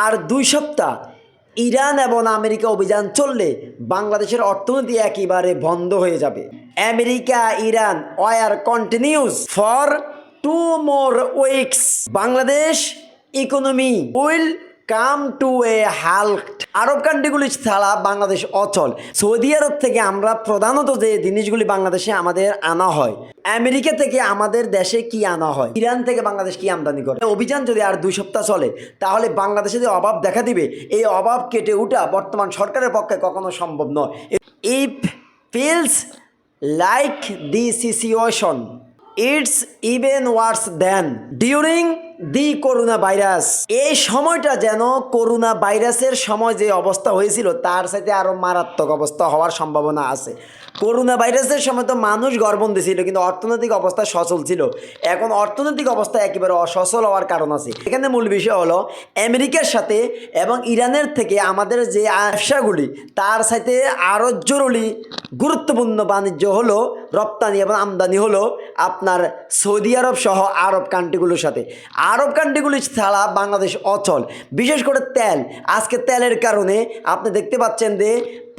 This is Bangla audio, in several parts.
আর ২ সপ্তাহ ইরান এবং আমেরিকা অভিযান চললে বাংলাদেশের অর্থনীতি একেবারে বন্ধ হয়ে যাবে। America Iran war continues for 2 more weeks। Bangladesh economy will come to a halt. Arab কান্ট্রিগুলি ছাড়া বাংলাদেশ অচল। সৌদি আরব থেকে আমরা প্রধানত যে জিনিসগুলি বাংলাদেশে আমাদের আনা হয়, আমেরিকা থেকে আমাদের দেশে কি আনা হয়, ইরান থেকে বাংলাদেশ কি আমদানি করে। অভিযান যদি আর 2 সপ্তাহ চলে তাহলে বাংলাদেশে যে অভাব দেখা দিবে, এই অভাব কেটে ওঠা বর্তমান সরকারের পক্ষে কখনো সম্ভব নয়। If feels like the situation it's even worse then during the corona virus. এই সময়টা যেন করোনা ভাইরাসের সময় যে অবস্থা হয়েছিল তার সাথে আরও মারাত্মক অবস্থা হওয়ার সম্ভাবনা আছে। করোনা ভাইরাসের সময় তো মানুষ ঘরবন্দি ছিল, কিন্তু অর্থনৈতিক অবস্থা সচল ছিল। এখন অর্থনৈতিক অবস্থা একেবারে অসচল হওয়ার কারণ আছে। এখানে মূল বিষয় হলো আমেরিকার সাথে এবং ইরানের থেকে আমাদের যে ব্যবসাগুলি তার সাথে আরও জরুরি গুরুত্বপূর্ণ বাণিজ্য হলো রপ্তানি এবং আমদানি হলো আপনার সৌদি আরব সহ আরব কান্ট্রিগুলোর সাথে। আরব কান্ট্রিগুলি ছাড়া বাংলাদেশ অচল। বিশেষ করে তেল, আজকে তেলের কারণে আপনি দেখতে পাচ্ছেন যে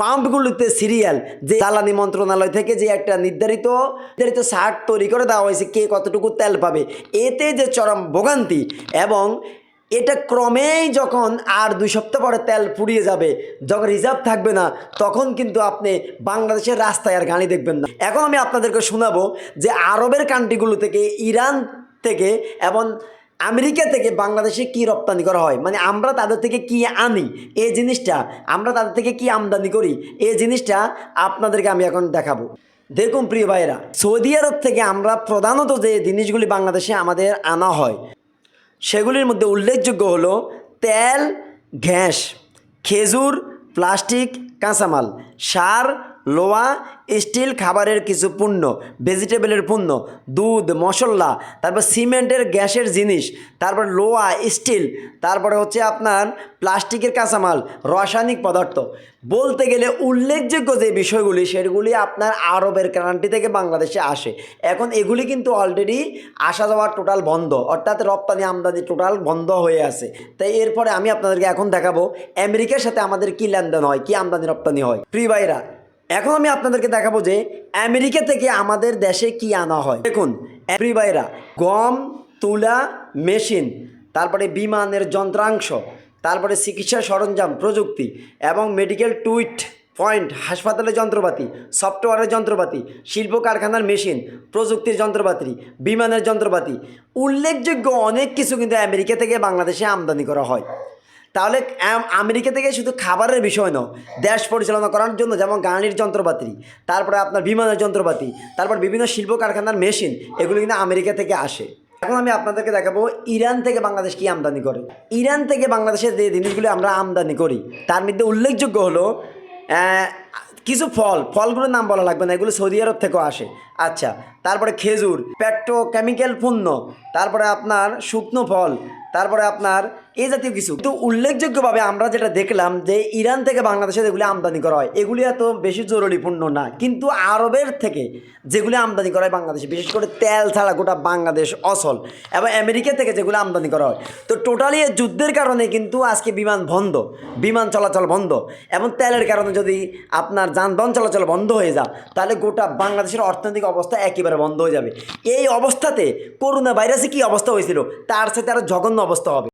পাম্পগুলিতে সিরিয়াল যে জ্বালানি মন্ত্রণালয় থেকে যে একটা নির্ধারিত চার্ট তৈরি করে দেওয়া হয়েছে কে কতটুকু তেল পাবে, এতে যে চরম ভোগান্তি। এবং এটা ক্রমেই যখন আর 2 সপ্তাহ পরে তেল ফুরিয়ে যাবে, যখন রিজার্ভ থাকবে না, তখন কিন্তু আপনি বাংলাদেশের রাস্তায় আর গাড়ি দেখবেন না। এখন আমি আপনাদেরকে শোনাবো যে আরবের কান্ট্রিগুলো থেকে, ইরান থেকে এবং আমেরিকা থেকে বাংলাদেশে কি রপ্তানি করা হয়, মানে আমরা তাদের থেকে কি আনি, এই জিনিসটা আমরা তাদের থেকে কি আমদানি করি, এই জিনিসটা আপনাদেরকে আমি এখন দেখাবো। দেখুন প্রিয় ভাইয়েরা, সৌদি আরব থেকে আমরা প্রধানত যে জিনিসগুলি বাংলাদেশে আমাদের আনা হয় সেগুলির মধ্যে উল্লেখযোগ্য হলো তেল, গ্যাস, খেজুর, প্লাস্টিক, কাঁচামাল, সার, লোহা, স্টিল, খাবারের কিছু পণ্য, ভেজিটেবলের পণ্য, দুধ, মশলা, তারপর সিমেন্টের, গ্যাসের জিনিস, তারপর লোহা, স্টিল, তারপরে হচ্ছে আপনার প্লাস্টিকের কাঁচামাল, রাসায়নিক পদার্থ। বলতে গেলে উল্লেখযোগ্য যে বিষয়গুলি সেগুলি আপনার আরবের কান্ট্রি থেকে বাংলাদেশে আসে। এখন এগুলি কিন্তু অলরেডি আসা যাওয়ার টোটাল বন্ধ, অর্থাৎ রপ্তানি আমদানি টোটাল বন্ধ হয়ে আছে। তাই এরপরে আমি আপনাদেরকে এখন দেখাবো আমেরিকার সাথে আমাদের কি লেনদেন হয়, কি আমদানি রপ্তানি হয়। প্রিয় ভাইরা, এখন আমি আপনাদেরকে দেখাবো যে আমেরিকা থেকে আমাদের দেশে কি আনা হয়। দেখুন প্রিয় ভাইরা, গম, তুলা, মেশিন, তারপরে বিমানের যন্ত্রাংশ, তারপরে চিকিৎসা সরঞ্জাম, প্রযুক্তি এবং মেডিকেল টুইট পয়েন্ট, হাসপাতালের যন্ত্রপাতি, সফটওয়্যারের যন্ত্রপাতি, শিল্প কারখানার মেশিন, প্রযুক্তির যন্ত্রপাতি, বিমানের যন্ত্রপাতি, উল্লেখযোগ্য অনেক কিছু কিন্তু আমেরিকা থেকে বাংলাদেশে আমদানি করা হয়। তাহলে আমেরিকা থেকে শুধু খাবারের বিষয় নয়, দেশ পরিচালনা করার জন্য যেমন গাড়ির যন্ত্রপাতি, তারপরে আপনার বিমানের যন্ত্রপাতি, তারপর বিভিন্ন শিল্প কারখানার মেশিন, এগুলো কিন্তু আমেরিকা থেকে আসে। এখন আমি আপনাদেরকে দেখাবো ইরান থেকে বাংলাদেশ কি আমদানি করে। ইরান থেকে বাংলাদেশের যে জিনিসগুলি আমরা আমদানি করি তার মধ্যে উল্লেখযোগ্য হলো কিছু ফলগুলোর নাম বলা লাগবে না, এগুলো সৌদি আরব থেকেও আসে। আচ্ছা, তারপরে খেজুর, পেট্রোকেমিক্যাল পণ্য, তারপরে আপনার শুকনো ফল, তারপরে আপনার এই জাতীয় কিছু। তো উল্লেখযোগ্যভাবে আমরা যেটা দেখলাম যে ইরান থেকে বাংলাদেশে যেগুলি আমদানি করা হয় এগুলি এত বেশি জরুরি পণ্য না, কিন্তু আরবের থেকে যেগুলি আমদানি করা হয় বাংলাদেশে, বিশেষ করে তেল ছাড়া গোটা বাংলাদেশ অচল। এবং আমেরিকা থেকে যেগুলো আমদানি করা হয়, তো টোটালি যুদ্ধের কারণে কিন্তু আজকে বিমান বন্ধ, বিমান চলাচল বন্ধ, এবং তেলের কারণে যদি আপনার যানবাহন চলাচল বন্ধ হয়ে যায় তাহলে গোটা বাংলাদেশের অর্থনৈতিক অবস্থা একেবারে বন্ধ হয়ে যাবে। এই অবস্থাতে করোনা ভাইরাসে কী অবস্থা হয়েছিল তার সাথে আরও জঘন্য অবস্থা হবে।